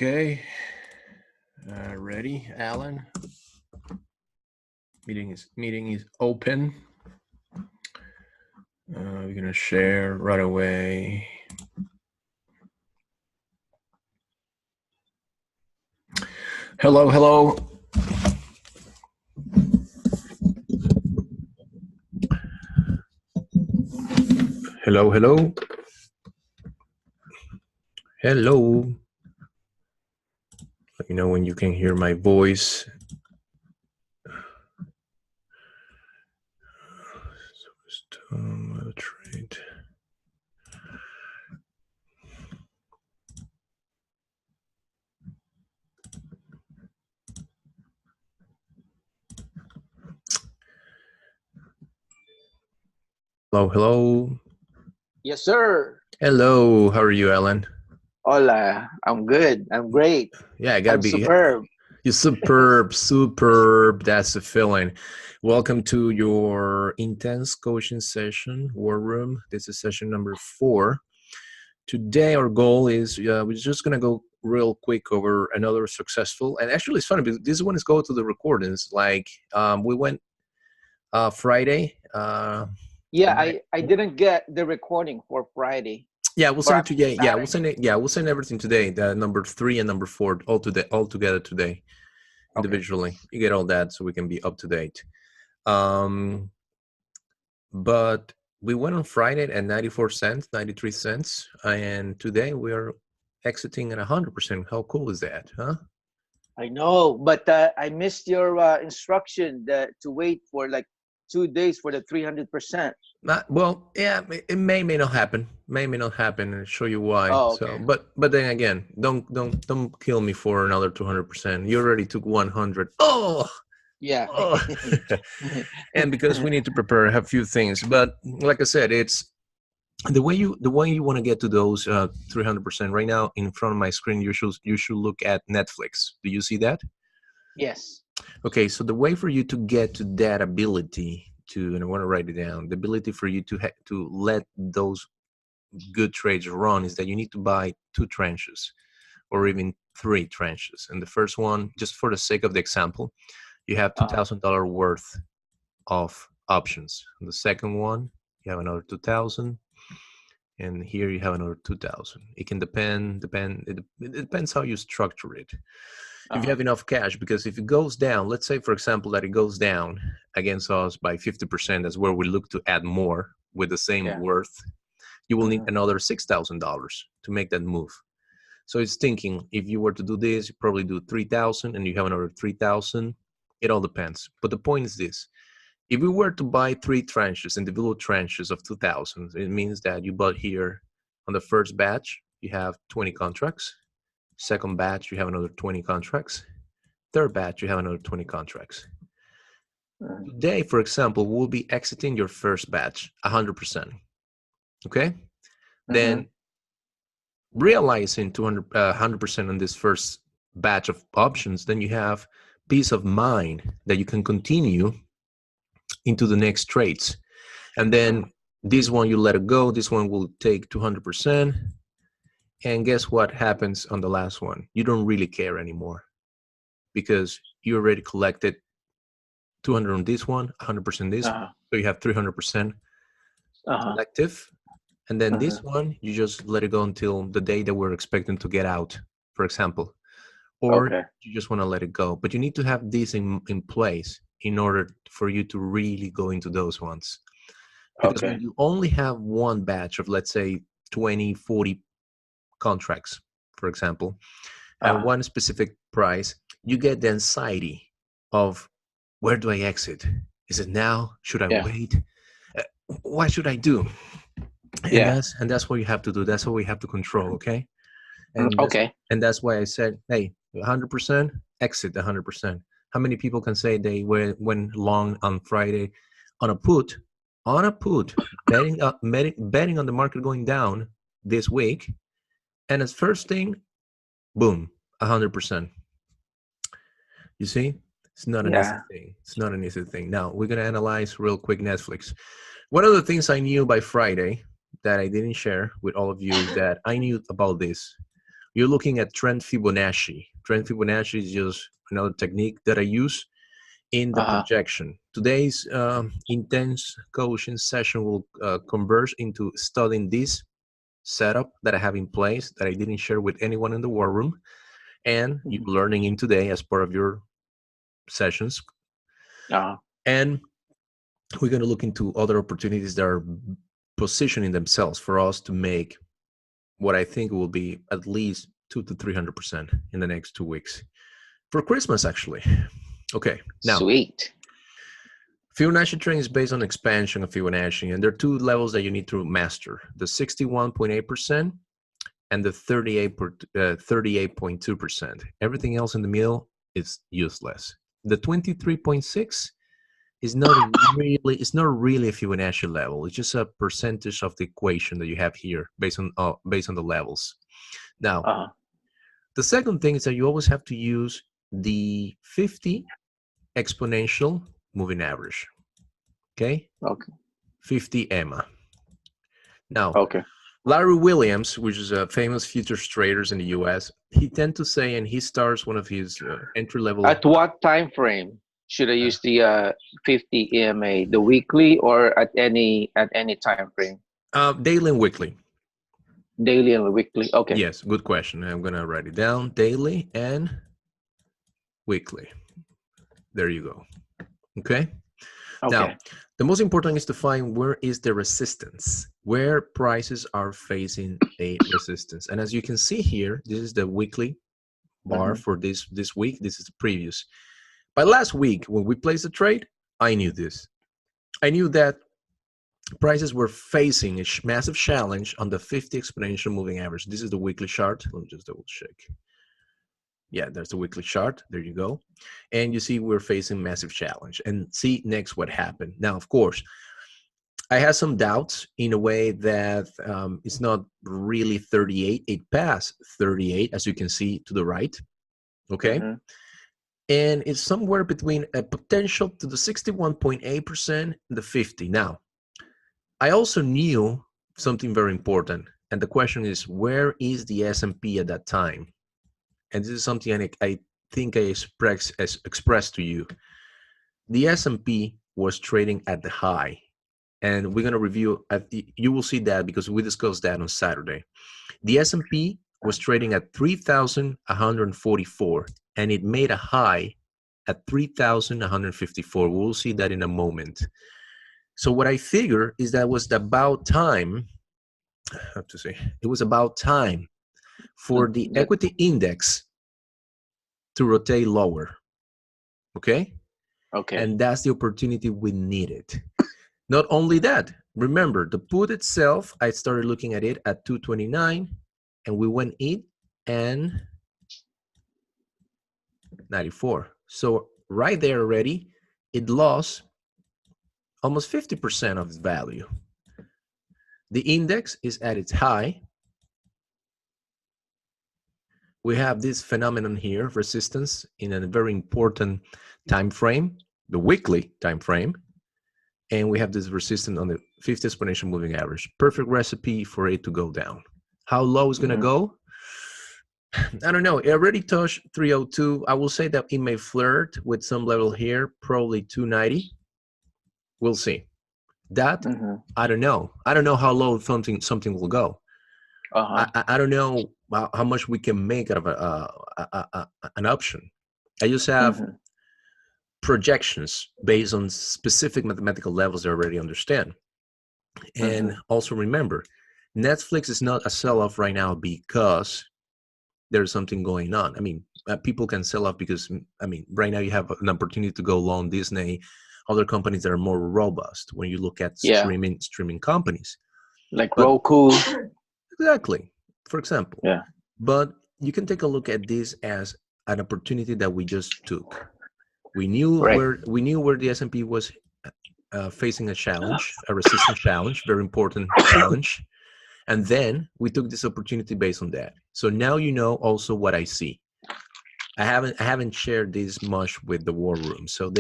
Okay, ready, Alan? Meeting is open. We're gonna share right away. Hello, hello. Hello, hello. Hello. Let me know when you can hear my voice. Trade. Hello, hello. Yes, sir. Hello, how are you, Alan? Hola, I'm good. I'm great. Yeah, I gotta I'm be superb. You're superb, superb. That's the feeling. Welcome to your intense coaching session, War Room. This is session number 4. Today, our goal is we're just gonna go real quick over another successful. And actually, it's funny because this one is go to the recordings. Like we went Friday. Yeah, I didn't get the recording for Friday. Yeah, we'll send it today. Yeah, we'll Saturday. send it. Yeah, we'll send everything today. The number 3 and number 4 all together today. Individually, you get all that so we can be up to date. But we went on Friday at 94 cents, 93 cents, and today we are exiting at 100%. How cool is that, huh? I know, but I missed your instruction to wait for like 2 days for the 300%. Well, yeah, it may not happen. May not happen, and I'll show you why. Oh, So, okay. but then again, don't kill me for another 200%. You already took 100. Oh. Yeah. Oh. And because we need to prepare a few things, but like I said, it's the way you want to get to those 300% right now. In front of my screen, you should look at Netflix. Do you see that? Yes. Okay, so the way for you to get to that ability to, and I want to write it down, the ability for you to let those good trades run is that you need to buy 2 tranches or even 3 tranches. And the first one, just for the sake of the example, you have $2,000 worth of options. And the second one, you have another 2,000, and here you have another 2,000. It can depend. It depends how you structure it. If you have enough cash, because if it goes down, let's say for example that it goes down against us by 50%, that's where we look to add more with the same worth. You will need another $6,000 to make that move. So it's thinking, if you were to do this, you probably do 3,000, and you have another 3,000. It all depends. But the point is this: if we were to buy 3 tranches, individual tranches of 2,000, it means that you bought here on the first batch, you have 20 contracts. Second batch, you have another 20 contracts. Third batch, you have another 20 contracts. Today, for example, we'll be exiting your first batch 100%. Okay? Then realizing 100% on this first batch of options, then you have peace of mind that you can continue into the next trades. And then this one, you let it go. This one will take 200%. And guess what happens on the last one? You don't really care anymore because you already collected 200 on this one, 100% this. So you have 300% collective. And then this one, you just let it go until the day that we're expecting to get out, for example. Or you just want to let it go. But you need to have this in place in order for you to really go into those ones. Because when you only have one batch of, let's say, 20, 40 contracts, for example, at one specific price, you get the anxiety of, where do I exit? Is it now? Should I wait? What should I do? And that's what you have to do. That's what we have to control, okay? And that's why I said, hey, 100%, exit 100%. How many people can say they went long on Friday on a put, betting on the market going down this week, and as first thing, boom, 100%. You see, it's not an easy thing. It's not an easy thing. Now we're gonna analyze real quick Netflix. One of the things I knew by Friday that I didn't share with all of you is that I knew about this. You're looking at trend Fibonacci. Trend Fibonacci is just another technique that I use in the projection. Today's intense coaching session will converge into studying this setup that I have in place that I didn't share with anyone in the war room, and you're learning in today as part of your sessions. And we're going to look into other opportunities that are positioning themselves for us to make what I think will be at least 200 to 300% in the next 2 weeks for Christmas, actually. Okay, now sweet. Fibonacci trading is based on expansion of Fibonacci, and there are 2 levels that you need to master: the 61.8% and the 38.2%. Everything else in the middle is useless. The 23.6 is not really a Fibonacci level. It's just a percentage of the equation that you have here based on the levels. Now, the second thing is that you always have to use the 50 exponential moving average. Okay. 50 EMA. Now, Larry Williams, which is a famous futures traders in the U.S., he tend to say, and he starts one of his entry level. At what time frame should I use the 50 EMA? The weekly or at any time frame? Daily and weekly. Daily and weekly. Okay. Yes, good question. I'm gonna write it down. Daily and weekly. There you go. Okay. Now, the most important is to find where is the resistance, where prices are facing a resistance. And as you can see here, this is the weekly bar for this week. This is the previous. By last week, when we placed the trade, I knew this. I knew that prices were facing a massive challenge on the 50 exponential moving average. This is the weekly chart. Let me just double check. Yeah, there's the weekly chart. There you go. And you see we're facing massive challenge. And see next what happened. Now, of course, I had some doubts in a way that it's not really 38. It passed 38, as you can see to the right. Okay. And it's somewhere between a potential to the 61.8% and the 50. Now, I also knew something very important. And the question is, where is the S&P at that time? And this is something I think I expressed to you. The S&P was trading at the high. And we're going to review, you will see that because we discussed that on Saturday. The S&P was trading at 3,144, and it made a high at 3,154. We'll see that in a moment. So what I figure is that was about time, I have to say, it was about time for the equity index to rotate lower. Okay? Okay. And that's the opportunity we needed. Not only that, remember the put itself, I started looking at it at 229 and we went in and 94. So right there already, it lost almost 50% of its value. The index is at its high. We have this phenomenon here, resistance in a very important time frame, the weekly time frame. And we have this resistance on the 50 exponential moving average. Perfect recipe for it to go down. How low is going to go? I don't know. It already touched 302. I will say that it may flirt with some level here, probably 290. We'll see. That, I don't know. I don't know how low something will go. I don't know how much we can make out of an option. I just have projections based on specific mathematical levels that I already understand. And also remember, Netflix is not a sell-off right now because there's something going on. I mean, people can sell off because, I mean, right now you have an opportunity to go long Disney, other companies that are more robust when you look at streaming companies. Like Roku. Exactly, for example. Yeah. But you can take a look at this as an opportunity that we just took. We knew where the S&P was facing a challenge, a resistance challenge, very important challenge. And then we took this opportunity based on that. So now you know also what I see. I haven't shared this much with the war room. So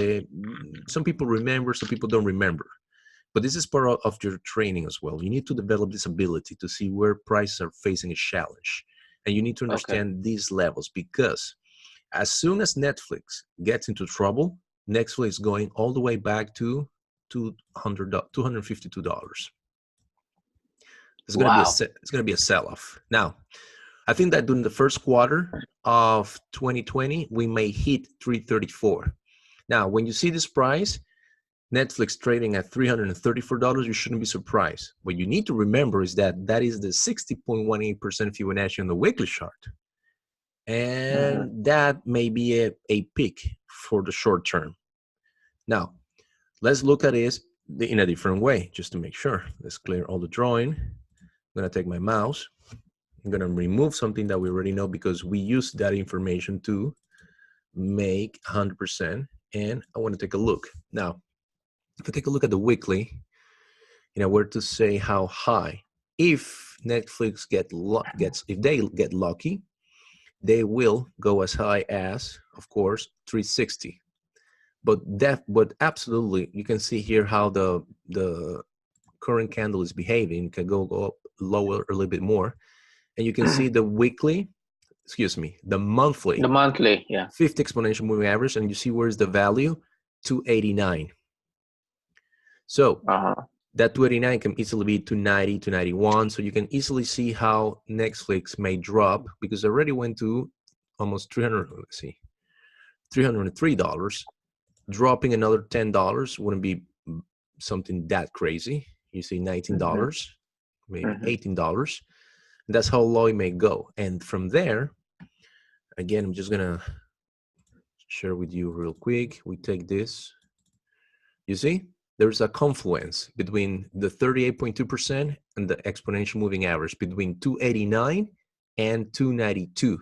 some people remember, some people don't remember. But this is part of your training as well. You need to develop this ability to see where prices are facing a challenge. And you need to understand these levels, because as soon as Netflix gets into trouble, Netflix is going all the way back to $252. It's going to be a sell-off. Now, I think that during the first quarter of 2020, we may hit 334. Now, when you see this price, Netflix trading at $334, you shouldn't be surprised. What you need to remember is that that is the 60.18% Fibonacci on the weekly chart. And that may be a peak for the short term. Now, let's look at it in a different way, just to make sure. Let's clear all the drawing. I'm going to take my mouse. I'm going to remove something that we already know, because we use that information to make 100%. And I want to take a look. Now, if I take a look at the weekly, where to say how high, if Netflix if they get lucky, they will go as high as, of course, 360. But absolutely, you can see here how the current candle is behaving. It can go up lower a little bit more, and you can see the monthly, yeah, 50 exponential moving average, and you see where's the value, 289. So that 289 can easily be 290, 291. So you can easily see how Netflix may drop, because it already went to almost $303. Dropping another $10 wouldn't be something that crazy. You see $19, maybe $18. And that's how low it may go. And from there, again, I'm just going to share with you real quick. We take this. You see? There's a confluence between the 38.2% and the exponential moving average, between 289 and 292.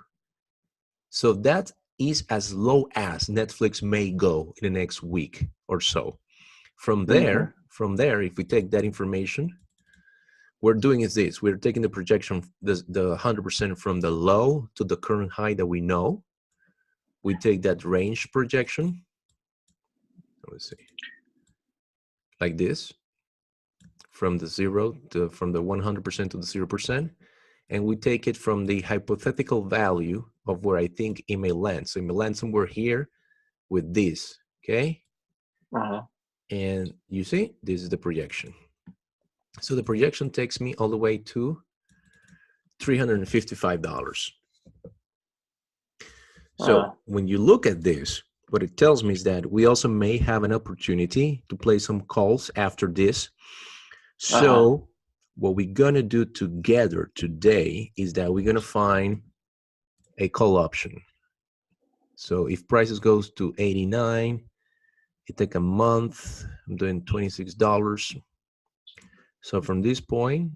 So that is as low as Netflix may go in the next week or so. From there, if we take that information, we're doing is this. We're taking the projection, the 100% from the low to the current high that we know. We take that range projection. Let's see. Like this, from the 100% to the 0%, and we take it from the hypothetical value of where I think it may land. So it may land somewhere here with this, okay? And you see, this is the projection. So the projection takes me all the way to $355. So when you look at this, what it tells me is that we also may have an opportunity to play some calls after this. So what we're going to do together today is that we're going to find a call option. So if prices goes to 89, it take a month. I'm doing $26. So from this point,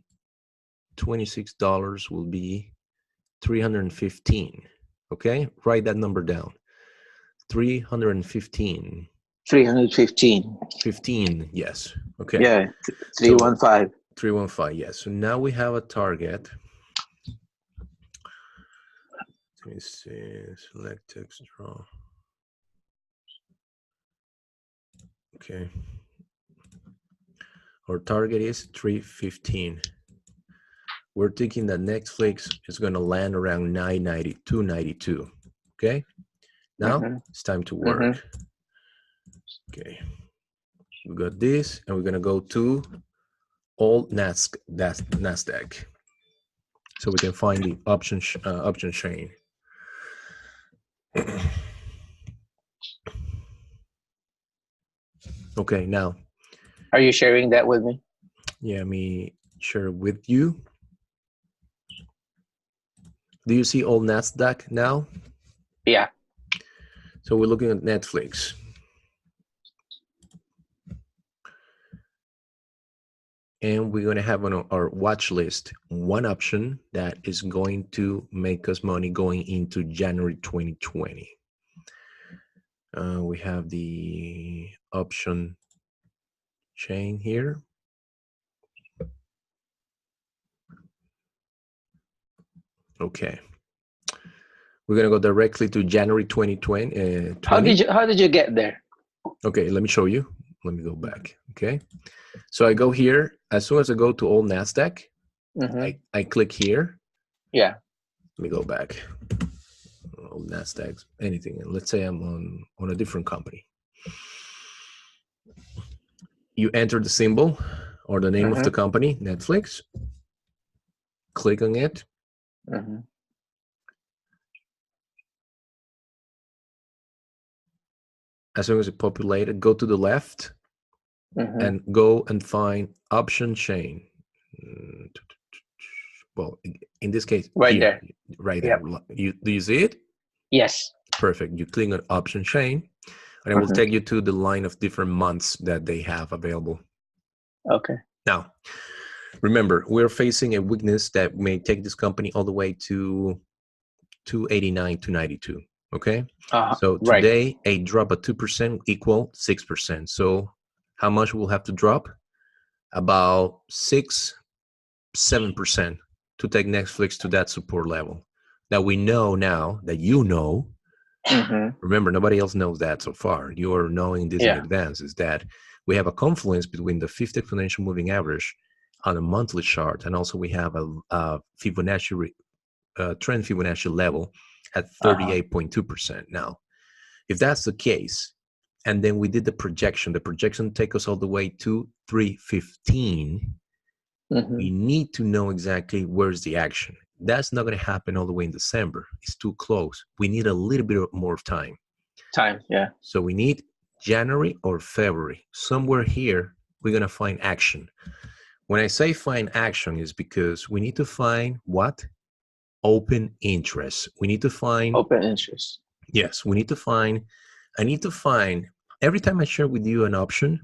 $26 will be 315. Okay, write that number down. 315. 315. 15, yes. Okay. Yeah, 315. So, 315, yes. So now we have a target. Let me see. Select text draw. Okay. Our target is 315. We're thinking that Netflix is going to land around 990, 292. Okay. Now it's time to work. Okay. We got this, and we're going to go to all Nasdaq. So we can find the option chain. Okay, now. Are you sharing that with me? Yeah, let me share it with you. Do you see all Nasdaq now? Yeah. So we're looking at Netflix. And we're going to have on our watch list one option that is going to make us money going into January 2020. We have the option chain here. Okay. We're going to go directly to January 2020. How did you get there? Okay, let me show you. Let me go back. Okay. So I go here. As soon as I go to all Nasdaq, I click here. Yeah. Let me go back. Oh, Nasdaq, anything. And let's say I'm on a different company. You enter the symbol or the name of the company, Netflix. Click on it. As soon as it populated, go to the left and go and find option chain. Well, in this case, right here, there. right there. Yep. Do you see it? Yes. Perfect. You click on option chain, and it will take you to the line of different months that they have available. Okay. Now, remember, we're facing a weakness that may take this company all the way to 289 to 92. Okay. So today, a drop of 2% equal 6%. So how much will have to drop? About 6-7% to take Netflix to that support level. Now we know now that you know. Remember, nobody else knows that so far. You are knowing this in advance. Is that we have a confluence between the 50 exponential moving average on a monthly chart, and also we have a Fibonacci trend Fibonacci level at 38.2%. Now, if that's the case, and then we did the projection take us all the way to 315. We need to know exactly where's the action. That's not going to happen all the way in December. It's too close. We need a little bit more of time. So we need January or February. Somewhere here, we're going to find action. When I say find action, is because we need to find what? Open interest. We need to find open interest. Yes, we need to find. I need to find. Every time I share with you an option,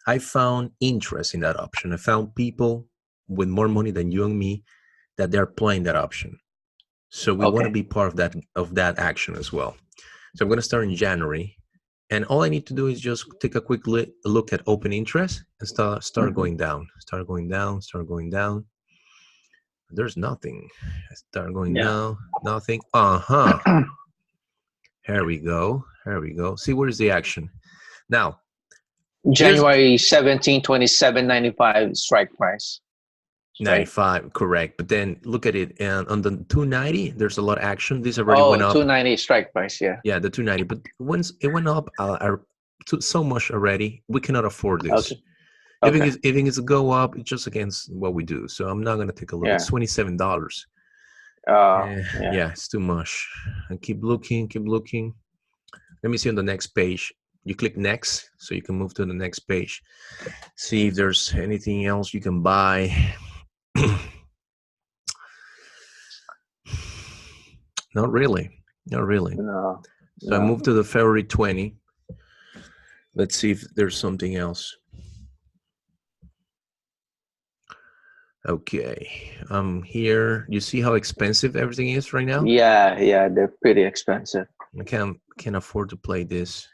I found interest in that option. I found people with more money than you and me that they're playing that option. So we want to be part of that action as well. So I'm going to start in January, and all I need to do is just take a quick look at open interest and start going down. Start going down. There's nothing. Start going down. Nothing. Here we go. See, where's the action? Now, January 17, 27.95 strike price. 95, correct. But then look at it, and on the 290, there's a lot of action. This already went up. 290 strike price, yeah, the 290. But once it went up so much already, we cannot afford this. If it's a go up, it's just against what we do. So I'm not gonna take a look. It's $27. It's too much. And keep looking. Let me see on the next page. You click next, so you can move to the next page. See if there's anything else you can buy. Not really. No. So I moved to the February 20. Let's see if there's something else. Okay, here. You see how expensive everything is right now? Yeah, they're pretty expensive. I can't afford to play this.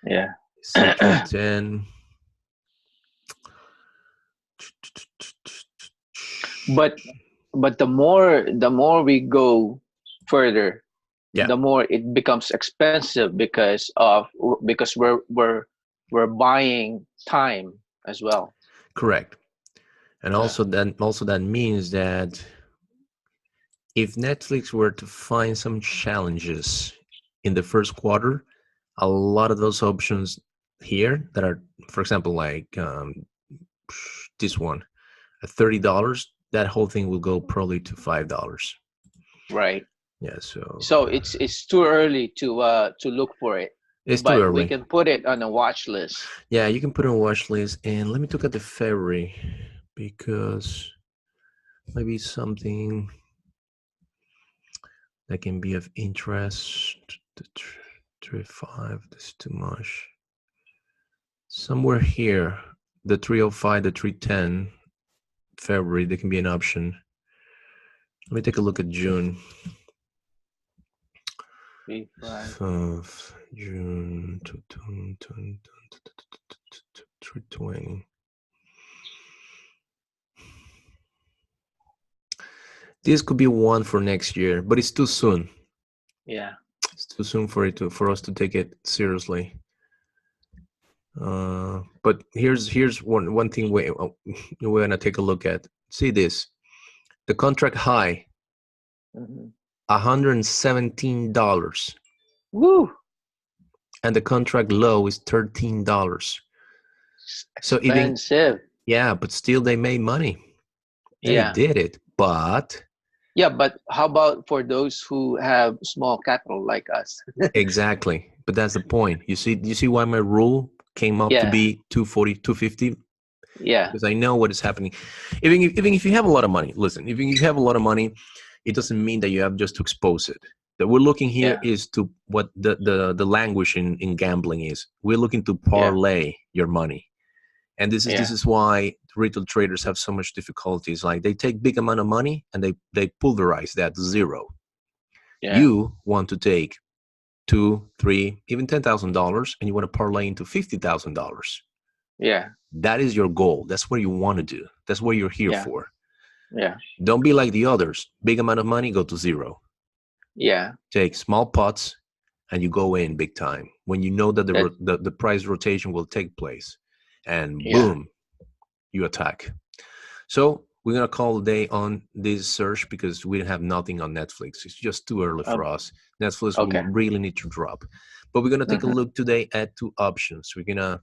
Yeah. 10. But the more we go further, the more it becomes expensive because we're buying time as well. Correct. And also that means that if Netflix were to find some challenges in the first quarter, a lot of those options here that are, for example, like this one at $30, that whole thing will go probably to $5. Right. Yeah. So it's too early to look for it. It's too early. We can put it on a watch list. Yeah, you can put it on a watch list. And let me look at the February, because maybe something that can be of interest. 3.5, that's too much. Somewhere here, the 305, the 310, February, there can be an option. Let me take a look at June. 3.5. June 320. This could be one for next year, but it's too soon. Yeah, it's too soon for us to take it seriously. But here's one thing we're gonna take a look at. See this, the contract high $117. Woo! And the contract low is $13. So even, Expensive. yeah, but still they made money. They Yeah. did it, but Yeah, but how about for those who have small capital like us? exactly. But that's the point. You see why my rule came up to Yeah. be 240, 250? Yeah. Because I know what is happening. Even if you have a lot of money, listen, even if you have a lot of money, it doesn't mean that you have just to expose it. That we're looking here Yeah. is to what the language in gambling is. We're looking to Yeah. parlay your money. And this Yeah. is why retail traders have so much difficulties. Like they take big amount of money and they pulverize that to zero. Yeah. You want to take $2, $3, even $10,000, and you want to parlay into $50,000. Yeah. That is your goal. That's what you want to do. That's what you're here Yeah. for. Yeah. Don't be like the others. Big amount of money, go to zero. Yeah. Take small pots, and you go in big time when you know that That. the price rotation will take place, and Yeah. boom, you attack. So we're gonna call a day on this search because we have nothing on Netflix. It's just too early for us. Netflix will Okay. really need to drop. But we're gonna take a Mm-hmm. look today at two options. We're gonna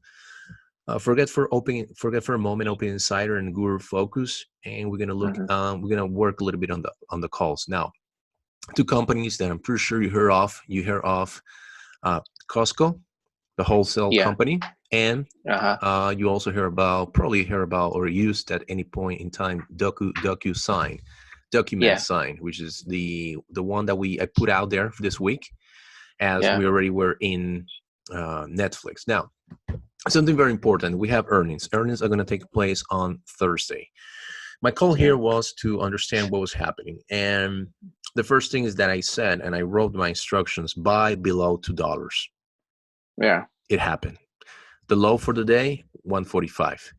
forget for a moment Open Insider and Guru Focus, and we're gonna look. Mm-hmm. We're gonna work a little bit on the calls now. Two companies that I'm pretty sure you heard of. You hear of Costco, the wholesale Yeah. company, and Uh-huh. you also probably hear about or used at any point in time DOCU sign, document Yeah. sign, which is the one that I put out there this week, as Yeah. we already were in Netflix. Now, something very important. We have earnings. Earnings are going to take place on Thursday. My call here Yeah. was to understand what was happening, and the first thing is that I said, and I wrote my instructions: buy below $2. Yeah. It happened. The low for the day, 145.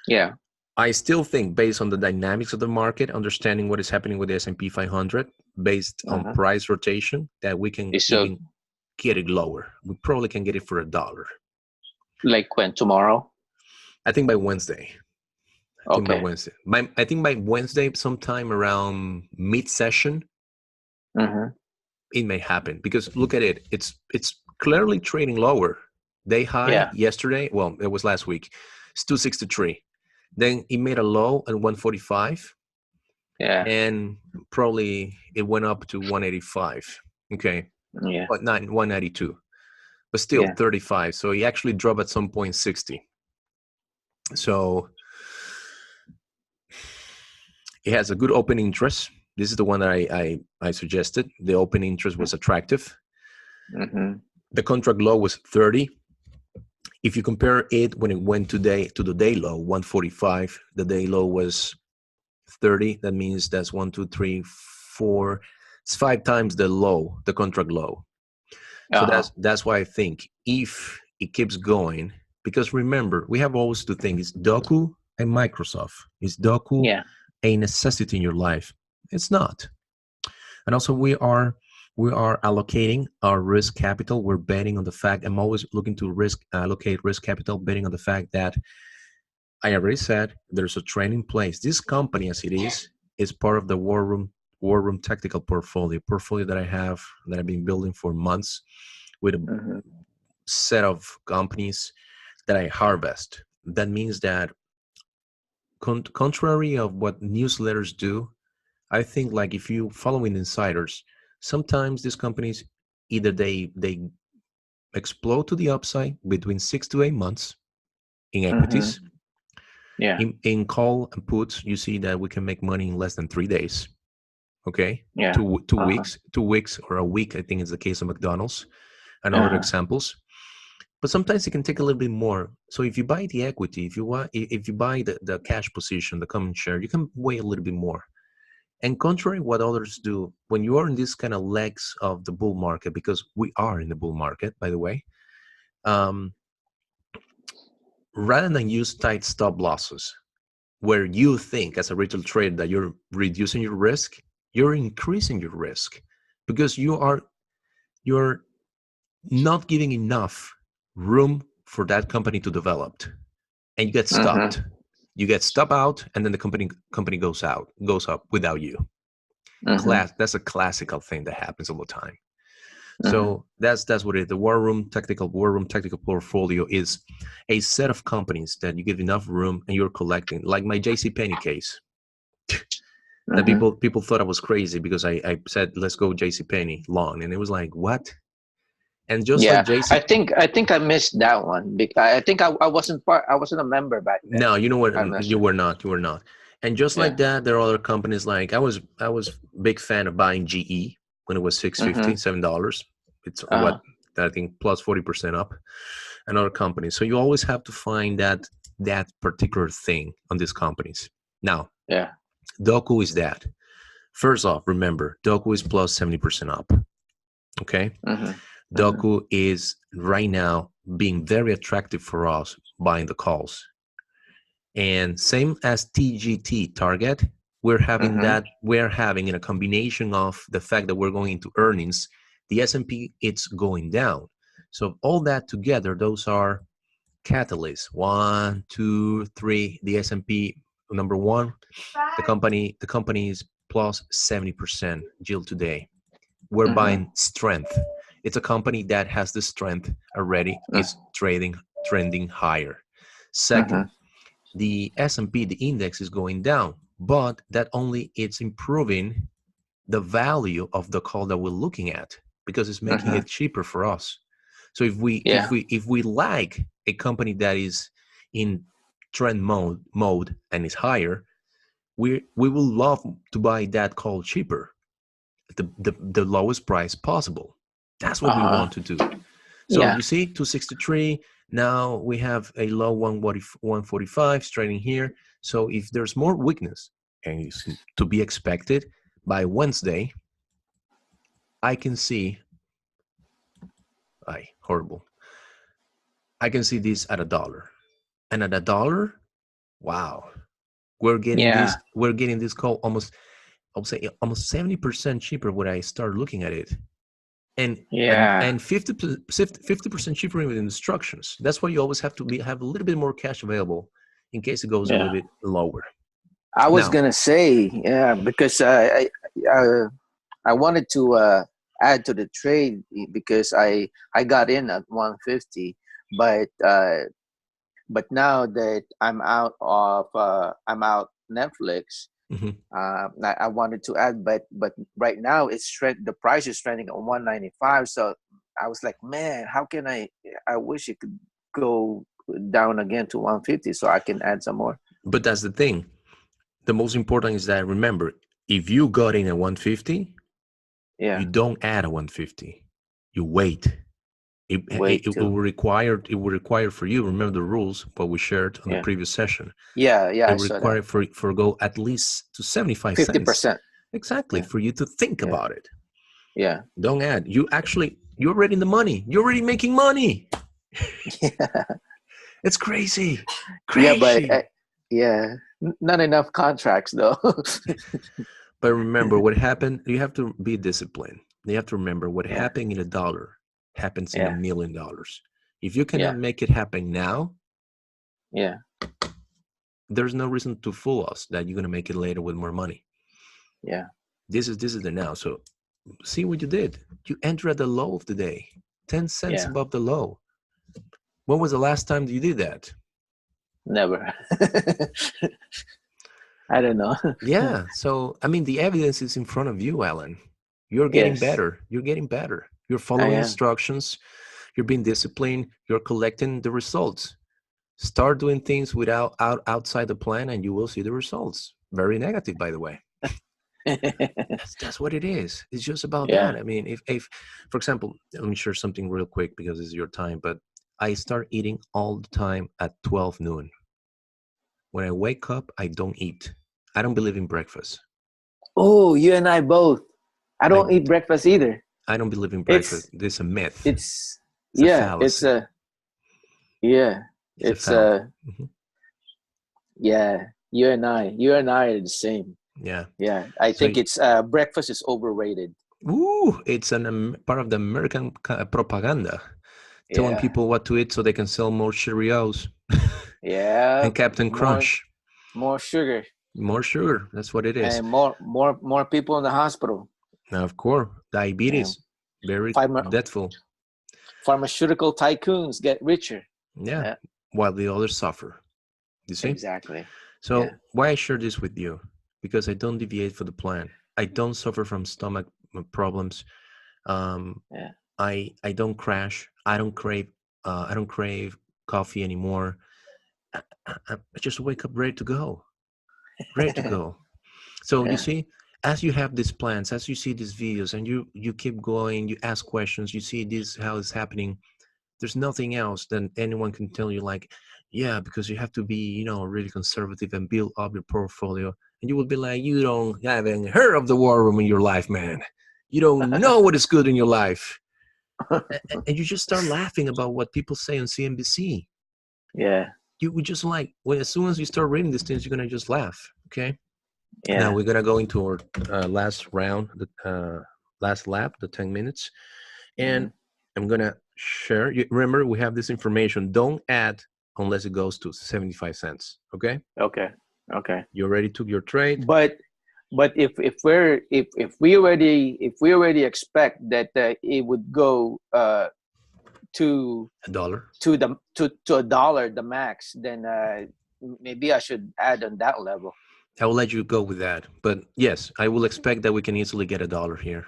Yeah. I still think, based on the dynamics of the market, understanding what is happening with the S&P 500, based on Uh-huh. price rotation, that we can So even get it lower. We probably can get it for $1. like when tomorrow? I think by Wednesday. Okay. I think by Wednesday, sometime around mid-session, Mm-hmm. it may happen. Because look at it. It's clearly trading lower. Day high Yeah. yesterday. Well, it was last week. It's 263. Then it made a low at 145. Yeah. And probably it went up to 185. Okay, Yeah. but not 192, but still Yeah. 35. So he actually dropped at some point 60. So it has a good open interest. This is the one that I suggested. The open interest was attractive. Mm-hmm. The contract low was 30. If you compare it when it went to the day low, 145, the day low was 30. That means that's 1, 2, 3, 4. It's 5 times the low, the contract low. So Uh-huh. that's why I think if it keeps going, because remember, we have always to think, is DOCU and Microsoft? Is DOCU Yeah. a necessity in your life? It's not. And also we are allocating our risk capital. We're betting on the fact, I'm always looking to allocate risk capital, betting on the fact that I already said there's a trend in place. This company, as it is part of the War Room Tactical portfolio that I have, that I've been building for months, with a Mm-hmm. set of companies that I harvest. That means that contrary of what newsletters do, I think, like, if you following insiders, sometimes these companies either they explode to the upside between 6 to 8 months in Mm-hmm. equities. Yeah. In call and puts, you see that we can make money in less than 3 days. Okay, Yeah. two Uh-huh. weeks, 2 weeks or a week. I think is the case of McDonald's and other Uh-huh. examples. But sometimes it can take a little bit more. So if you buy the equity, if you buy the cash position, the common share, you can weigh a little bit more. And contrary what others do, when you are in this kind of legs of the bull market, because we are in the bull market, by the way, um, rather than use tight stop losses, where you think as a retail trader that you're reducing your risk, you're increasing your risk because you're not giving enough room for that company to develop, and you get Mm-hmm. stopped. You get stopped out, and then the company goes up without you. That's a classical thing that happens all the time. So that's what it is. The war room tactical portfolio is a set of companies that you give enough room and you're collecting, like my JCPenney case. That people thought I was crazy because I said let's go JCPenney long, and it was like, what? And just like JC, I think I missed that one. I think I wasn't a member back then. No, you know what? You were not. And just like that, there are other companies like I was big fan of buying GE when it was $6.50, $7. It's what I think plus 40% up. And other companies. So you always have to find that particular thing on these companies. Now, DOCU is that. First off, remember, DOCU is plus 70% up. Okay? DOCU is right now being very attractive for us buying the calls. And same as TGT, target, we're having we're having in a combination of the fact that we're going into earnings, the S&P, it's going down. So all that together, those are catalysts. 1, 2, 3, the S&P, number one, the company is plus 70% yield today. We're buying strength. It's a company that has the strength already, is trending higher. Second, the S&P, the index is going down, but that only it's improving the value of the call that we're looking at because it's making it cheaper for us. So if we like a company that is in trend mode and is higher, we will love to buy that call cheaper, the lowest price possible. That's what we want to do. So you see, 263. Now we have a low 145 trading here. So if there's more weakness, and it's to be expected, by Wednesday, I can see, horrible. I can see this at $1. And at $1, wow, we're getting this. We're getting this call almost, I would say, almost 70% cheaper when I start looking at it. And 50% cheaper with instructions. That's why you always have to have a little bit more cash available in case it goes a little bit lower. I was gonna say, because I wanted to add to the trade because I got in at 150, but now that I'm out Netflix. I wanted to add, but right now the price is trending at 195. So I was like, man, how can I wish it could go down again to 150 so I can add some more. But that's the thing. The most important is that, remember, if you got in at 150, you don't add a 150. You wait. It will require for you, remember the rules, what we shared on the previous session. It will require for go at least to 75 cents. 50%. Exactly, for you to think about it. Yeah. Don't add. You're already in the money. You're already making money. It's crazy. Yeah, but not enough contracts though. But remember what happened. You have to be disciplined. You have to remember what happened in $1 happens in $1 million. If you cannot make it happen now, there's no reason to fool us that you're gonna make it later with more money. Yeah. This is the now. So see what you did. You entered at the low of the day, 10 cents above the low. When was the last time you did that? Never. I don't know. Yeah. So, I mean, the evidence is in front of you, Alan. You're getting better. You're getting better. You're following instructions. You're being disciplined. You're collecting the results. Start doing things outside the plan and you will see the results. Very negative, by the way. That's what it is. It's just about that. I mean, if, for example, let me share something real quick because it's your time, but I start eating all the time at 12 noon. When I wake up, I don't eat. I don't believe in breakfast. Oh, you and I both. I don't eat breakfast either. I don't believe in breakfast. It's a myth. It's a fallacy. You and I are the same. Yeah. I think it's breakfast is overrated. Ooh, it's part of the American propaganda, telling people what to eat so they can sell more Cheerios. Yeah. And Captain Crunch. More sugar. More sugar. That's what it is. And more people in the hospital. Now, of course, diabetes, very deathful. Pharmaceutical tycoons get richer. Yeah, while the others suffer. You see? Exactly. So why I share this with you? Because I don't deviate for the plan. I don't suffer from stomach problems. I don't crash. I don't crave coffee anymore. I just wake up ready to go. Ready to go. So you see, as you have these plans, as you see these videos, and you keep going, you ask questions, you see this how it's happening. There's nothing else than anyone can tell you, like, yeah, because you have to be, really conservative and build up your portfolio. And you will be like, you don't haven't heard of the war room in your life, man. You don't know what is good in your life. And you just start laughing about what people say on CNBC. Yeah. You would just like, well, as soon as you start reading these things, you're going to just laugh. Okay. Yeah. Now we're going to go into our last round, the last lap, the 10 minutes. And I'm going to share. Remember, we have this information. Don't add unless it goes to 75 cents. Okay. Okay. You already took your trade. But if we already expect that it would go to $1 to $1 the max, then maybe I should add on that level. I will let you go with that. But yes, I will expect that we can easily get $1 here.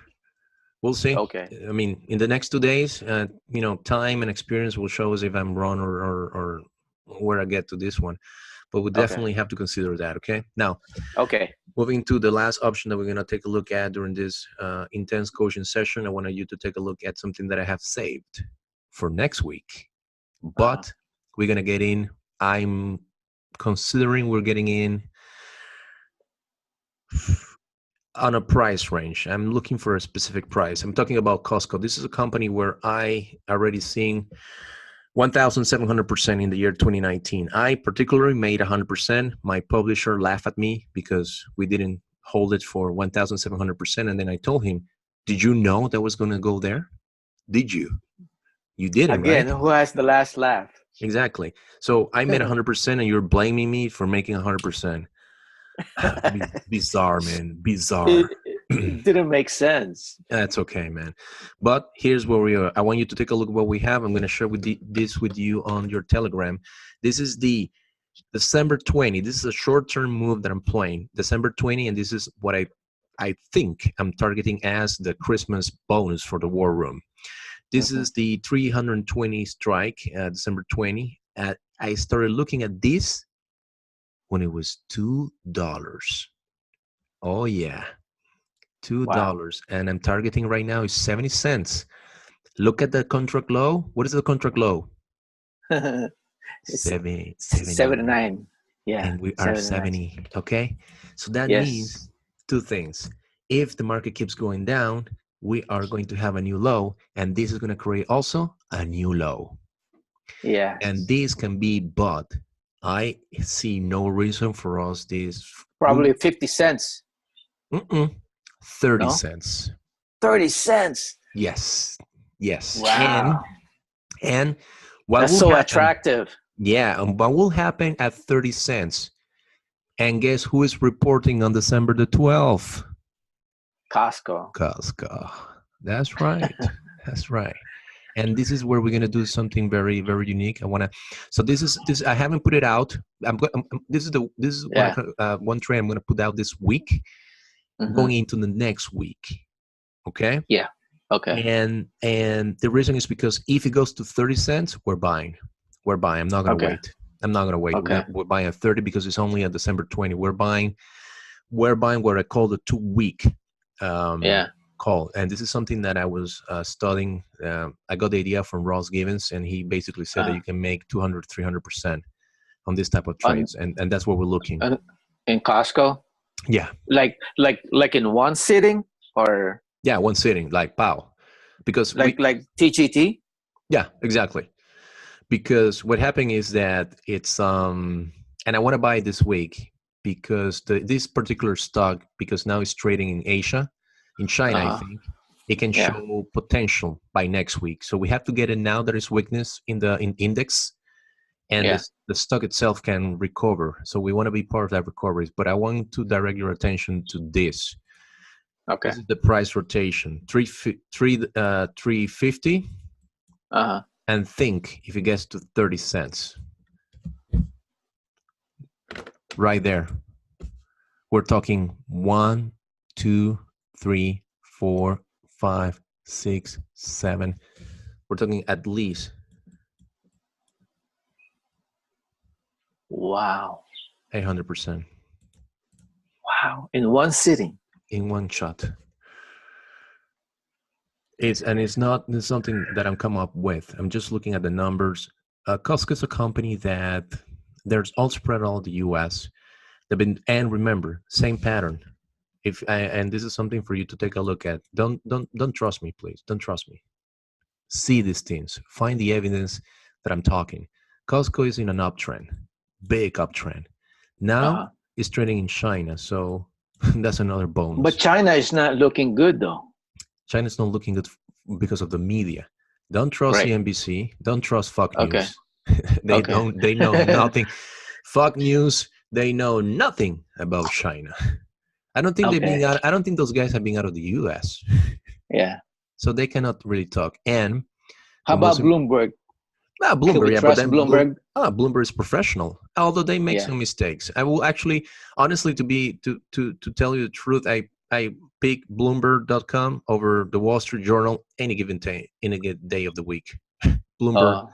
We'll see. Okay. I mean, in the next 2 days, time and experience will show us if I'm wrong or where I get to this one. But we definitely have to consider that. Okay. Now. Okay. Moving to the last option that we're going to take a look at during this intense coaching session, I want you to take a look at something that I have saved for next week. But we're going to get in. I'm considering we're getting in on a price range. I'm looking for a specific price. I'm talking about Costco. This is a company where I already seeing 1,700% in the year 2019. I particularly made 100%. My publisher laughed at me because we didn't hold it for 1,700%. And then I told him, did you know that was going to go there? Did you? You didn't, again, right? Who has the last laugh? Exactly. So I made 100% and you're blaming me for making 100%. Bizarre, man. Bizarre. It didn't make sense. That's okay, man. But here's where we are. I want you to take a look at what we have. I'm going to share this with you on your Telegram. This is the December 20. This is a short-term move that I'm playing. December 20, and this is what I think I'm targeting as the Christmas bonus for the War Room. This is the 320 strike, December 20. I started looking at this when it was $2. Oh, yeah. $2. Wow. And I'm targeting right now is 70 cents. Look at the contract low. What is the contract low? 79. Yeah. And we are 70. Okay. So that means two things. If the market keeps going down, we are going to have a new low. And this is going to create also a new low. Yeah. And this can be bought. I see no reason for us this. Probably 50 cents. 30 cents. 30 cents. Yes. Wow. And what that's will so happen, attractive. Yeah. And what will happen at 30 cents? And guess who is reporting on December the 12th? Costco. That's right. That's right. And this is where we're going to do something very, very unique. So this is I haven't put it out. This is one trade I'm going to put out this week, going into the next week. Okay. Yeah. Okay. And the reason is because if it goes to 30 cents, we're buying. I'm not going to wait. I'm not going to wait. Okay. We're buying at 30 because it's only at December 20. We're buying what I call the 2-week call. And this is something that I was studying. I got the idea from Ross Givens, and he basically said that you can make 200, 300% on this type of trades. And that's what we're looking. In Costco? Yeah. Like in one sitting or? Yeah, one sitting, like pow. Because like TGT? Yeah, exactly. Because what happened is that it's and I want to buy it this week because this particular stock, because now it's trading in Asia, in China, I think it can show potential by next week. So we have to get it now. There is weakness in the index, and the stock itself can recover. So we want to be part of that recovery. But I want to direct your attention to this. Okay. This is the price rotation, 350, and think if it gets to 30 cents. Right there. We're talking 1, 2, 3, 4, 5, 6, 7. We're talking at least. Wow. 800%. Wow. In one sitting. In one shot. It's not something that I'm coming up with. I'm just looking at the numbers. Costco is a company that there's all spread all the U.S. And remember, same pattern. And this is something for you to take a look at. Don't trust me, please. Don't trust me. See these things. Find the evidence that I'm talking. Costco is in an uptrend, big uptrend. Now it's trading in China, so that's another bonus. But China is not looking good, though. China's not looking good because of the media. Don't trust CNBC. Don't trust Fox News. They know nothing. Fox News, they know nothing about China. I don't think I don't think those guys have been out of the US. Yeah. So they cannot really talk. And how about Bloomberg? Bloomberg, yeah, but then Bloomberg? Bloomberg is professional, although they make some mistakes. I will actually, honestly, to tell you the truth, I pick Bloomberg.com over the Wall Street Journal any given day of the week. Bloomberg,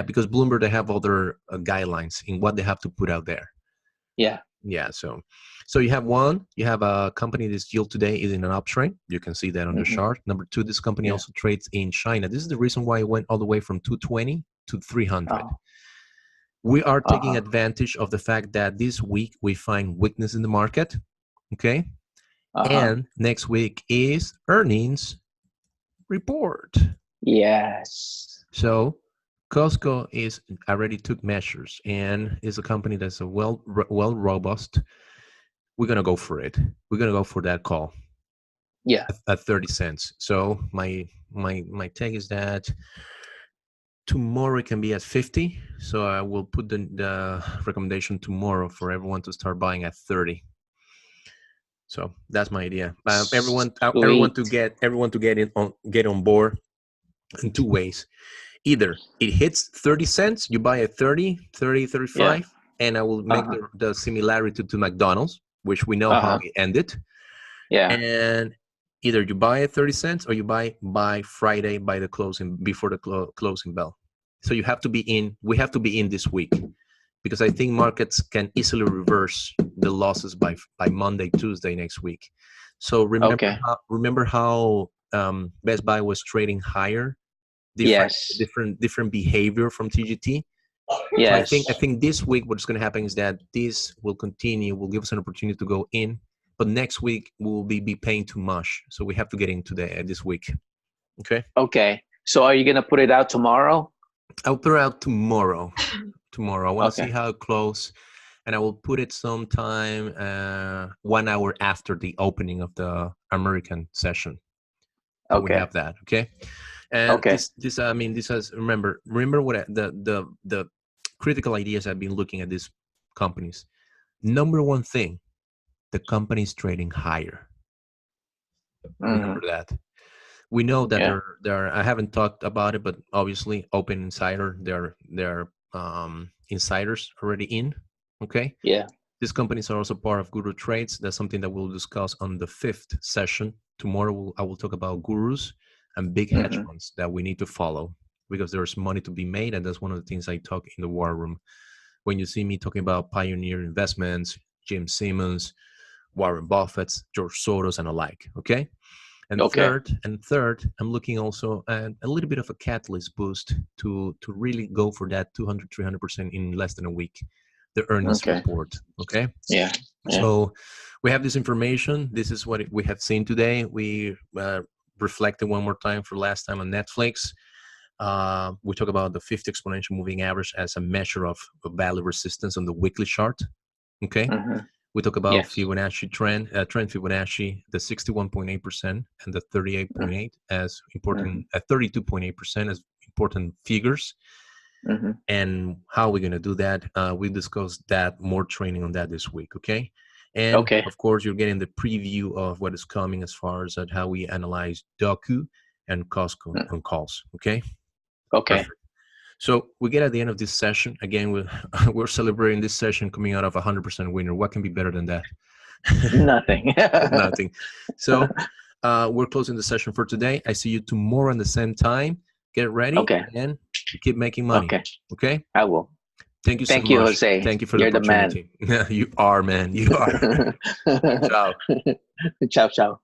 because Bloomberg, they have other guidelines in what they have to put out there. Yeah. So you have a company this yield today is in an uptrend. You can see that on the chart. Number two, this company also trades in China. This is the reason why it went all the way from 220 to 300. We are taking advantage of the fact that this week we find weakness in the market. Okay. And next week is earnings report. Yes. So Costco already took measures and is a company that's well robust. We're gonna go for it. We're gonna go for that call. Yeah. At 30 cents. So my take is that tomorrow it can be at 50. So I will put the recommendation tomorrow for everyone to start buying at 30. So that's my idea. Everyone to get on board in two ways. Either it hits 30 cents, you buy at 30, 35, and I will make the similarity to McDonald's, which we know how it ended. Yeah. And either you buy at 30 cents or you buy by Friday by the closing, before the closing bell. So you have to be in. We have to be in this week, because I think markets can easily reverse the losses by Monday, Tuesday next week. So remember how Best Buy was trading higher. Different behavior from TGT. Yes. So I think this week what's going to happen is that this will continue. Will give us an opportunity to go in, but next week we will be paying too much. So we have to get in this week. Okay. Okay. So are you going to put it out tomorrow? I'll put it out tomorrow. I want to see how it closes, and I will put it sometime 1 hour after the opening of the American session. So we have that. Okay. And this has remember what the critical ideas I've been looking at these companies. Number one thing, the company's trading higher. Remember that. We know that there. I haven't talked about it, but obviously, Open Insider, there are insiders already in. Okay. Yeah. These companies are also part of Guru Trades. That's something that we'll discuss on the 5th session. Tomorrow, I will talk about gurus and big hedge funds that we need to follow, because there's money to be made, and that's one of the things I talk in the war room. When you see me talking about Pioneer Investments, Jim Simmons, Warren Buffett, George Soros, and alike. Okay. And third, I'm looking also at a little bit of a catalyst boost to really go for that 200, 300% in less than a week, the earnings report. Okay. Yeah. So we have this information. This is what we have seen today. We reflected one more time for last time on Netflix. We talk about the 50 exponential moving average as a measure of value resistance on the weekly chart. Okay. We talk about Fibonacci trend Fibonacci, the 61.8% and the 38.8 as important, 32.8% as important figures. Mm-hmm. and how we're going to do that. We discussed that, more training on that this week. Okay. And Okay. of course, you're getting the preview of what is coming as far as how we analyze DOCU and cost on calls. Okay. Okay. Perfect. So we get at the end of this session. Again, we're celebrating this session coming out of 100% winner. What can be better than that? Nothing. Nothing. So we're closing the session for today. I see you tomorrow at the same time. Get ready. Okay. And keep making money. Okay. Okay. I will. Thank you so much. Thank you, Jose. Thank you for You're the opportunity. The man. You are, man. You are. Ciao. Ciao, ciao.